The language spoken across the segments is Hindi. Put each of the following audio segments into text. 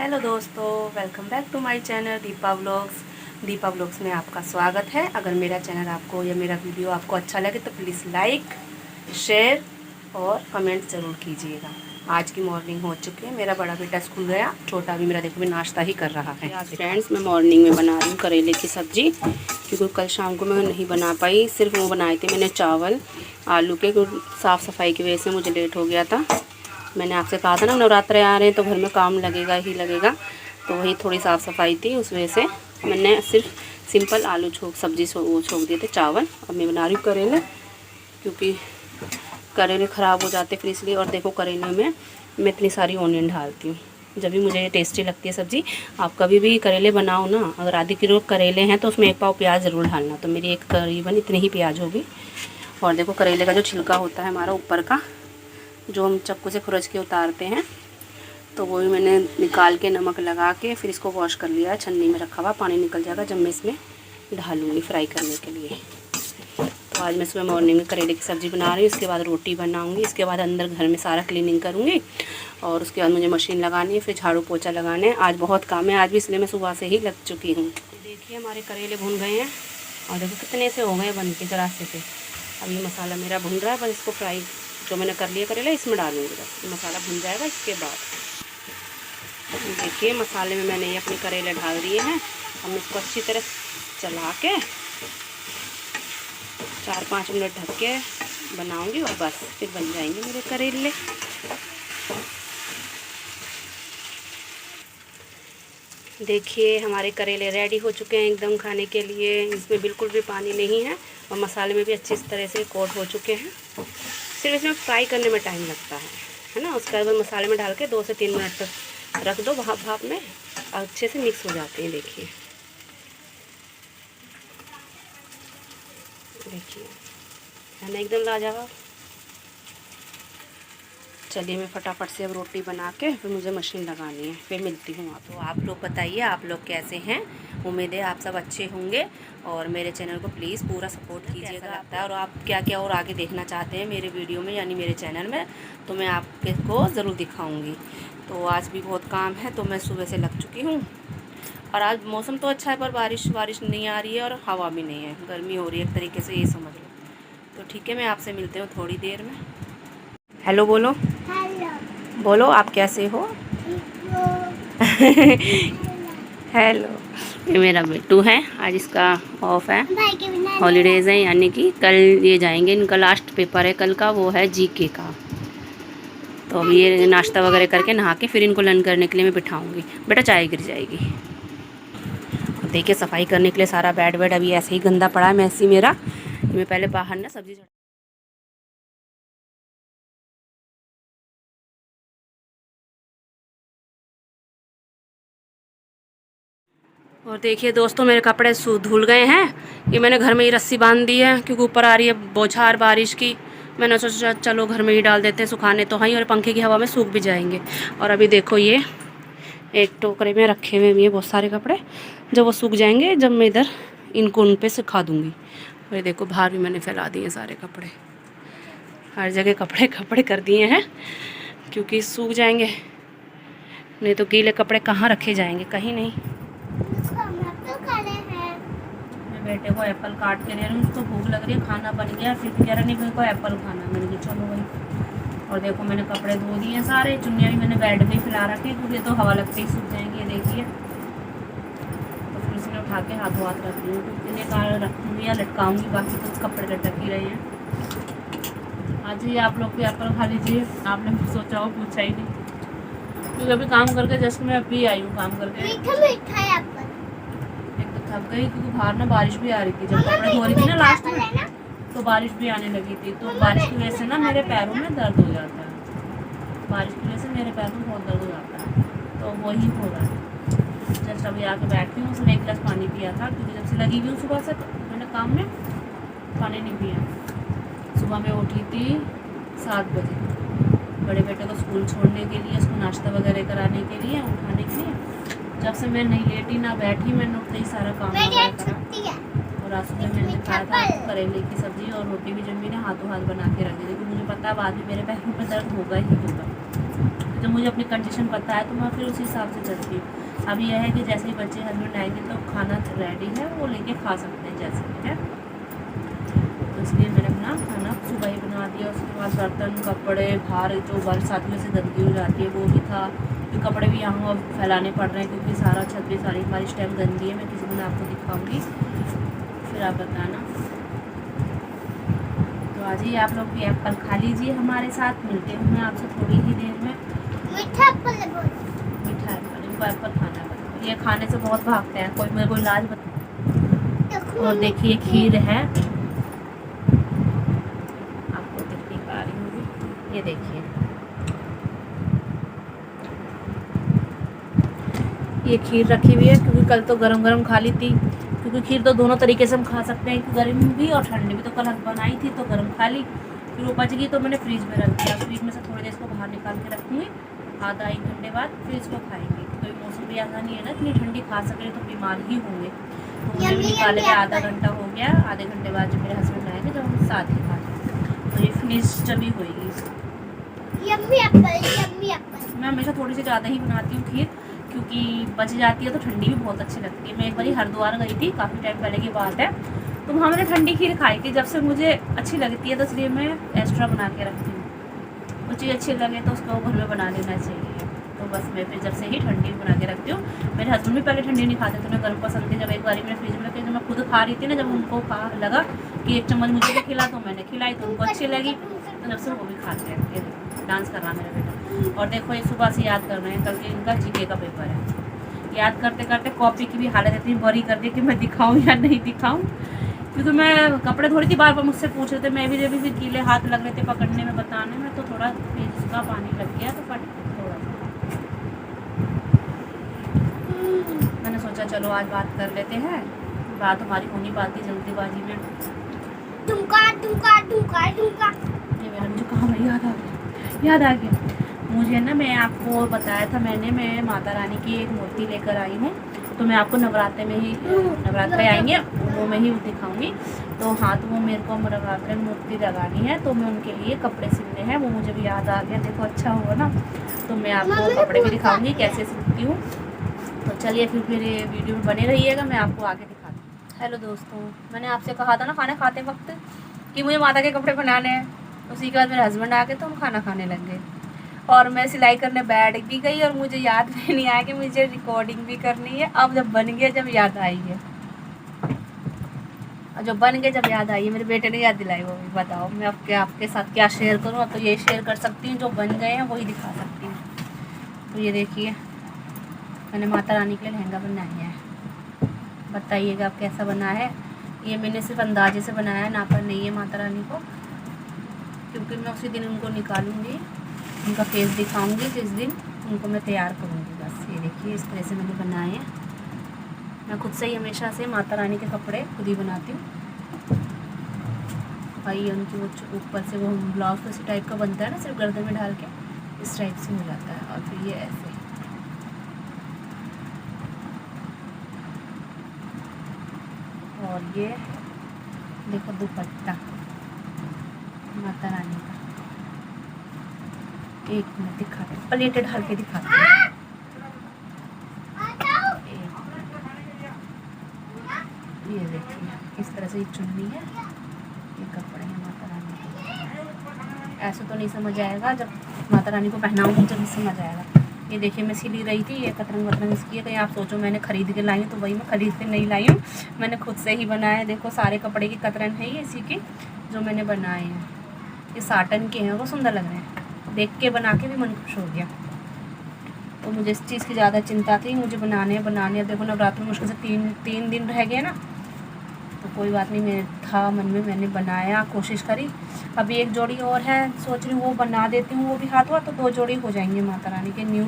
हेलो दोस्तों, welcome back to my channel Deepa vlogs में आपका स्वागत है। अगर मेरा चैनल आपको या मेरा वीडियो आपको अच्छा लगे तो प्लीज़ लाइक, शेयर और कमेंट ज़रूर कीजिएगा। आज की मॉर्निंग हो चुकी है, मेरा बड़ा बेटा स्कूल गया, छोटा भी मेरा देखो भी नाश्ता ही कर रहा है। आज फ्रेंड्स मैं मॉर्निंग में बना रही हूँ करेले की सब्ज़ी, क्योंकि कल शाम को मैं नहीं बना पाई। सिर्फ वो बनाए थे मैंने चावल आलू के, साफ़ सफाई की वजह से मुझे लेट हो गया था। मैंने आपसे कहा था ना नवरात्रे आ रहे हैं तो घर में काम लगेगा ही लगेगा, तो वही थोड़ी साफ़ सफाई थी, उस वजह से मैंने सिर्फ सिंपल आलू सब्ज़ी वो छोड़ दिए थे चावल। अब मैं बना रही हूँ करेले, क्योंकि करेले ख़राब हो जाते फिर इसलिए। और देखो करेले में मैं इतनी सारी ऑनियन डालती हूँ, जब भी मुझे टेस्टी लगती है सब्ज़ी। आप कभी भी करेले बनाओ ना, अगर आधे किलो करेले हैं तो उसमें 1 पाव प्याज ज़रूर डालना। तो मेरी एक करीबन इतनी ही प्याज होगी। और देखो करेले का जो छिलका होता है हमारा ऊपर का, जो हम चक्कू से खुरच के उतारते हैं, तो वो भी मैंने निकाल के नमक लगा के फिर इसको वॉश कर लिया है। छन्नी में रखा हुआ, पानी निकल जाएगा जब मैं इसमें ढालूँगी फ्राई करने के लिए। तो आज मैं सुबह मॉर्निंग में करेले की सब्ज़ी बना रही हूँ, इसके बाद रोटी बनाऊँगी, इसके बाद अंदर घर में सारा क्लीनिंग करूँगी, और उसके बाद मुझे मशीन लगानी है, फिर झाड़ू पोछा लगाना है। आज बहुत काम है आज भी, इसलिए मैं सुबह से ही लग चुकी हूँ। देखिए हमारे करेले भुन गए हैं, और देखो कितने से हो गए बन के जरा से। अब ये मसाला मेरा भुन रहा है, बस इसको फ्राई जो मैंने कर लिया करेला इसमें डालूंगी, बस मसाला भुन जाएगा। इसके बाद देखिए मसाले में मैंने ये अपने करेले डाल दिए हैं। हम इसको अच्छी तरह चला के 4-5 मिनट ढक के बनाऊंगी, और बस फिर बन जाएंगे मेरे करेले। देखिए हमारे करेले रेडी हो चुके हैं एकदम खाने के लिए। इसमें बिल्कुल भी पानी नहीं है, और मसाले में भी अच्छी तरह से कोट हो चुके हैं। सिर्फ इसमें फ्राई करने में टाइम लगता है ना। उसके बाद मसाले में डाल के 2 से 3 मिनट तक रख दो भाप में, अच्छे से मिक्स हो जाते हैं। देखिए है ना एकदम लाजवाब। चलिए मैं फटाफट से अब रोटी बना के फिर मुझे मशीन लगानी है, फिर मिलती हूँ आप। तो आप लोग बताइए आप लोग कैसे हैं। उम्मीद है आप सब अच्छे होंगे, और मेरे चैनल को प्लीज़ पूरा सपोर्ट कीजिएगा लगता है। और आप क्या क्या और आगे देखना चाहते हैं मेरे वीडियो में, यानी मेरे चैनल में, तो मैं आपको ज़रूर दिखाऊँगी। तो आज भी बहुत काम है, तो मैं सुबह से लग चुकी हूँ। और आज मौसम तो अच्छा है, पर बारिश नहीं आ रही है और हवा भी नहीं है, गर्मी हो रही है एक तरीके से, ये समझ लो। तो ठीक है, मैं आपसे मिलती हूँ थोड़ी देर में। हेलो बोलो। हेलो बोलो, आप कैसे हो। हेलो। ये मेरा बेटू है, आज इसका ऑफ है, हॉलीडेज़ है, यानी कि कल ये जाएंगे, इनका लास्ट पेपर है कल का, वो है जीके का। तो अब ये नाश्ता वगैरह करके नहा के फिर इनको लर्न करने के लिए मैं बिठाऊंगी। बेटा चाय गिर जाएगी। देखिए सफाई करने के लिए सारा बेड वेड अभी ऐसे ही गंदा पड़ा है, मैसी मेरा। मैं पहले बाहर ना सब्जी। और देखिए दोस्तों मेरे कपड़े धुल गए हैं। ये मैंने घर में ही रस्सी बांध दी है, क्योंकि ऊपर आ रही है बौछार बारिश की। मैंने सोचा चलो घर में ही डाल देते हैं, सुखाने तो हैं और पंखे की हवा में सूख भी जाएंगे। और अभी देखो ये एक टोकरे में रखे हुए भी है बहुत सारे कपड़े, जब वो सूख जाएंगे जब मैं इधर इनको उन पर सुखा दूँगी। और ये देखो बाहर भी मैंने फैला दिए सारे कपड़े, हर जगह कपड़े कपड़े कर दिए हैं, क्योंकि सूख जाएंगे, नहीं तो गीले कपड़े कहाँ रखे जाएंगे, कहीं नहीं। बेटे को एप्पल काट के दे रही हूँ, उसको भूख लग रही है, खाना बन गया, फिर कह रहा नहीं मेरे को एप्पल खाना। मैंने कहा चलो भाई। और देखो मैंने कपड़े धो दिए सारे, चुन्नियाँ भी मैंने बेड में फैला रखी, क्योंकि तो हवा लगते ही सूख जाएंगे। देखिए तो फिर इसमें उठा के हाथों हाथ रख रही हूँ, इन्हें काल रखूँगी या लटकाऊँगी, बाकी कुछ कपड़े लटक ही रहे हैं। आज ही आप लोग भी एप्पल खा लीजिए, आपने सोचा हो पूछा ही नहीं, क्योंकि अभी काम करके जस्ट मैं अभी आई हूँ काम करके। थक गई, क्योंकि बाहर ना बारिश भी आ रही थी, जब कपड़े धो रही थी ना लास्ट में, तो बारिश भी आने लगी थी। तो बारिश की वजह से ना मेरे पैरों में दर्द हो जाता है, बारिश की वजह से मेरे पैरों में बहुत दर्द हो जाता है, तो वही हो रहा है। जस्ट अभी आके बैठी हूँ, उसने 1 गिलास पानी पिया था, क्योंकि जब से लगी हुई हूँ सुबह से मैंने काम में पानी नहीं पिया। सुबह में उठी थी 7 बजे बड़े बेटे को स्कूल छोड़ने के लिए, उसको नाश्ता वगैरह कराने के लिए, उठाने के लिए। जब से मैं नहीं लेटी ना बैठी, मैंने उठते ही सारा काम करा। और आज सुबह मैंने खाया था करेले की सब्ज़ी और रोटी भी, जब मैंने हाथों हाथ बना के रख दी थी, क्योंकि मुझे पता है बाद में मेरे पैरों में दर्द होगा ही होगा। तो मुझे अपनी कंडीशन पता है तो मैं फिर उसी हिसाब से चलती हूँ। अब यह है कि जैसे ही बच्चे हस्बैंड आएंगे तो खाना रेडी है, वो लेके खा सकते हैं जैसे भी है। तो इसलिए मैंने अपना खाना सुबह ही बना दिया। उसके बाद बर्तन कपड़े बाहर जो बरसातियों से गंदगी हो जाती है वो भी था, फिर कपड़े भी यहाँ फैलाने पड़ रहे हैं क्योंकि सारा छत भी सारी हमारी इस टाइम गंदी है। मैं किसी दिन आपको दिखाऊँगी, फिर आप बताना। तो आज ही आप लोग भी एप्पल खा लीजिए हमारे साथ। मिलते हैं मैं आपसे थोड़ी ही देर में। मीठा एप्पल है, मीठा एप्पल, इनको एप्पल खाना है, ये खाने से बहुत भागते हैं, कोई मेरे को इलाज बता। और देखिए खीर है, आपको दिख नहीं पा रही होगी, ये देखिए ये खीर रखी हुई है क्योंकि कल तो गरम गरम खा ली थी, क्योंकि खीर तो दोनों तरीके से हम खा सकते हैं, गर्म भी और ठंडी भी। तो कल बनाई थी तो गर्म खा ली, फिर वो बच गई तो मैंने फ्रिज में रख दिया। फ्रिज में से थोड़ी देर इसको बाहर निकाल के रखूँगी, आधा 1 घंटे बाद फिर इसको खाएंगे। तो मौसम भी ऐसा नहीं है ना इतनी ठंडी खा सके, तो बीमार ही होंगे। तो मुझे भी निकाले के आधा घंटा हो गया, आधे घंटे बाद जब मेरे हस्बैंड आएंगे जब हम साथ ही खाएंगे तो ये फिनिश जब ही होएगी। मैं हमेशा थोड़ी सी ज़्यादा ही बनाती हूँ खीर, क्योंकि बच जाती है तो ठंडी भी बहुत अच्छी लगती है। मैं एक बार हरिद्वार गई थी, काफ़ी टाइम पहले की बात है, तो वहाँ मैंने ठंडी खीर खाई थी। जब से मुझे अच्छी लगती है तो इसलिए मैं एक्स्ट्रा बना के रखती हूँ। वो चीज़ अच्छी लगे तो उसको घर में बना लेना चाहिए। तो बस मैं फिर जब से ही ठंडी बना के रखती हूँ। मेरे हस्बैंड भी पहले ठंडी नहीं खाते थे, उन्हें गर्म पसंद थी। जब एक बार मैंने फ्रिज में रखी, जब मैं खुद खा रही थी ना, जब उनको लगा कि 1 चम्मच मुझे भी खिला, तो मैंने खिलाई तो उनको अच्छी लगी, तो जब से वो भी खाते हैं। ये डांस कर रहा मेरा बेटा। और देखो ये सुबह से याद कर रहे हैं, कल के इनका जीके का पेपर है। याद करते करते कॉपी की भी हालत इतनी बुरी कर दी कि मैं दिखाऊं या नहीं दिखाऊं, क्योंकि मैं कपड़े थोड़ी थी, बार बार मुझसे पूछ रहे थे। मैं भी फिर गीले हाथ लग रहे थे पकड़ने में, बताने में, तो थोड़ा पेज का पानी लग गया तो फट थोड़ा सा। मैंने सोचा चलो आज बात कर लेते हैं, बात हमारी हो नहीं पाती जल्दीबाजी में। ये मेरा मुझे कहाँ में याद आ गया मुझे ना, मैं आपको बताया था मैंने, मैं माता रानी की एक मूर्ति लेकर आई हूँ। तो मैं आपको नवरात्रे में ही, नवरात्रे आएंगे वो मैं ही दिखाऊंगी। तो हाँ, तो वो मेरे को नवरात्रे में मूर्ति लगानी है, तो मैं उनके लिए कपड़े सिलने हैं, वो मुझे भी याद आ गया। देखो अच्छा हुआ ना, तो मैं आपको कपड़े भी दिखाऊंगी कैसे सिलती हूँ। तो चलिए फिर मेरे वीडियो में बने रहिएगा, मैं आपको आगे दिखाती हूँ। हेलो दोस्तों, मैंने आपसे कहा था ना खाना खाते वक्त कि मुझे माता के कपड़े बनाने हैं। उसी के बाद मेरे हस्बैंड आ गए तो हम खाना खाने लग गए, और मैं सिलाई करने बैठ भी गई, और मुझे याद भी नहीं आया कि मुझे रिकॉर्डिंग भी करनी है। अब जब बन गया, जब याद आई है, और जब बन गए जब याद आई है, मेरे बेटे ने याद दिलाई। वो भी बताओ मैं आपके साथ क्या शेयर करूँ। अब तो ये शेयर कर सकती हूँ, जो बन गए हैं वही दिखा सकती हूँ। तो ये देखिए मैंने माता रानी के लिए लहंगा बनाया है, बताइएगा आप कैसा बना है। ये मैंने सिर्फ अंदाजे से बनाया है, नापा नहीं है माता रानी को, क्योंकि मैं उसी दिन उनको निकालूंगी, उनका फेस दिखाऊंगी जिस दिन उनको मैं तैयार करूंगी। बस ये देखिए इस तरह से मैंने बनाए हैं। मैं खुद से ही हमेशा से माता रानी के कपड़े खुद ही बनाती हूँ। भाई उनकी वो ऊपर से वो ब्लाउज तो इसी टाइप का बनता है ना, सिर्फ गर्दन में डाल के इस टाइप से हो जाता है, और फिर ये ऐसे। और ये देखो दुपट्टा माता रानी का, एक मिनट दिखाते हैं, प्लेटेड ढाल के दिखाते हैं। ये देखिए इस तरह से ये चुन्नी है, ये कपड़े हैं माता रानी के। ऐसे तो नहीं समझ आएगा, जब माता रानी को पहनाऊंगी जब समझ आएगा। ये देखिए मैं सिली रही थी, ये कतरंग वतरंग इसकी है, कहीं आप सोचो मैंने खरीद के लाई हूँ, तो वही मैं खरीद के नहीं लाई हूँ, मैंने खुद से ही बनाया है। देखो सारे कपड़े की कतरन है ये इसी की, जो मैंने बनाए हैं। ये साटन के हैं, वो सुंदर लग रहे हैं, देख के बना के भी मन खुश हो गया। तो मुझे इस चीज़ की ज़्यादा चिंता थी, मुझे बनाने अब देखो नवरात्र में मुश्किल से तीन दिन रह गए ना, तो कोई बात नहीं, मेरे था मन में, मैंने बनाया, कोशिश करी। अभी एक जोड़ी और है, सोच रही हूँ वो बना देती हूँ, वो भी हाथ हुआ तो 2 जोड़ी हो जाएंगे माता रानी के न्यू।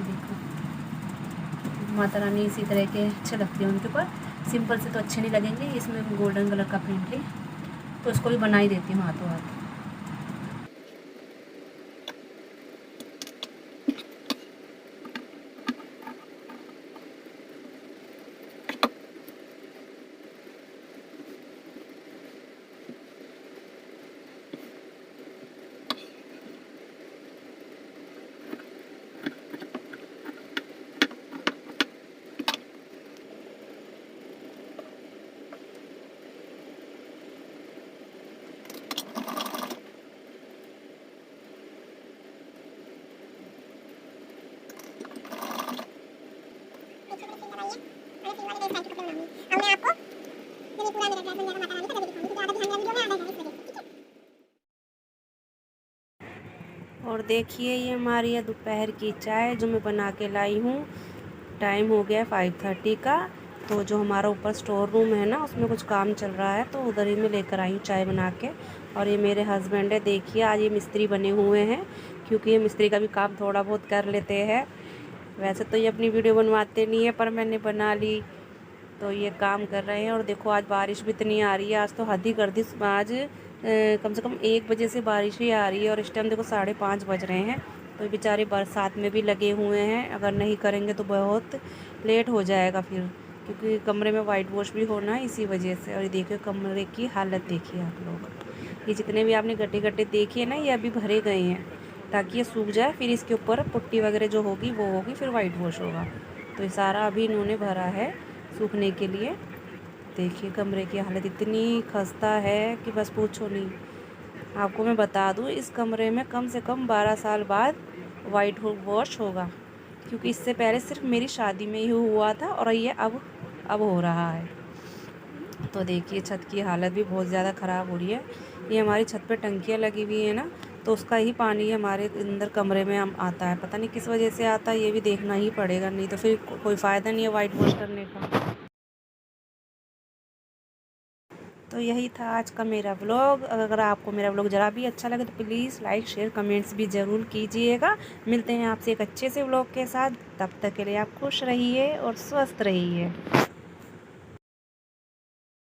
देखो माता रानी इसी तरह के अच्छे लगते हैं उनके ऊपर, सिंपल से तो अच्छे नहीं लगेंगे, इसमें गोल्डन कलर का प्रिंट है, तो इसको भी बना ही देती हूँ हाथों हाथ। और देखिए ये हमारी है दोपहर की चाय जो मैं बना के लाई हूँ। टाइम हो गया 5:30 का। तो जो हमारा ऊपर स्टोर रूम है ना, उसमें कुछ काम चल रहा है, तो उधर ही मैं लेकर आई हूँ चाय बना के। और ये मेरे हस्बैंड है, देखिए आज ये मिस्त्री बने हुए हैं, क्योंकि ये मिस्त्री का भी काम थोड़ा बहुत कर लेते हैं। वैसे तो ये अपनी वीडियो बनवाते नहीं है, पर मैंने बना ली, तो ये काम कर रहे हैं। और देखो आज बारिश भी इतनी आ रही है, आज तो हद ही कर दी। आज कम से कम 1 बजे से बारिश ही आ रही है, और इस टाइम देखो 5:30 बज रहे हैं। तो बेचारे बरसात में भी लगे हुए हैं, अगर नहीं करेंगे तो बहुत लेट हो जाएगा फिर, क्योंकि कमरे में वाइट वॉश भी होना है इसी वजह से। और ये देखिए कमरे की हालत देखिए आप लोग, ये जितने भी आपने गड्ढे गड्ढे देखे ना, ये अभी भरे गए हैं ताकि ये सूख जाए, फिर इसके ऊपर पुट्टी वगैरह जो होगी वो होगी, फिर वाइट वॉश होगा। तो ये सारा अभी इन्होंने भरा है सूखने के लिए। देखिए कमरे की हालत इतनी खस्ता है कि बस पूछो नहीं। आपको मैं बता दूं, इस कमरे में कम से कम 12 साल बाद वाइट वॉश होगा, क्योंकि इससे पहले सिर्फ मेरी शादी में ही हुआ था, और ये अब हो रहा है। तो देखिए छत की हालत भी बहुत ज़्यादा ख़राब हो रही है। ये हमारी छत पे टंकियाँ लगी हुई है ना, तो उसका ही पानी हमारे अंदर कमरे में हम आता है, पता नहीं किस वजह से आता है, ये भी देखना ही पड़ेगा, नहीं तो फिर कोई फ़ायदा नहीं है वाइट वॉश करने का। तो यही था आज का मेरा व्लॉग। अगर आपको मेरा व्लॉग ज़रा भी अच्छा लगे तो प्लीज़ लाइक शेयर कमेंट्स भी ज़रूर कीजिएगा। मिलते हैं आपसे एक अच्छे से व्लॉग के साथ, तब तक के लिए आप खुश रहिए और स्वस्थ रहिए।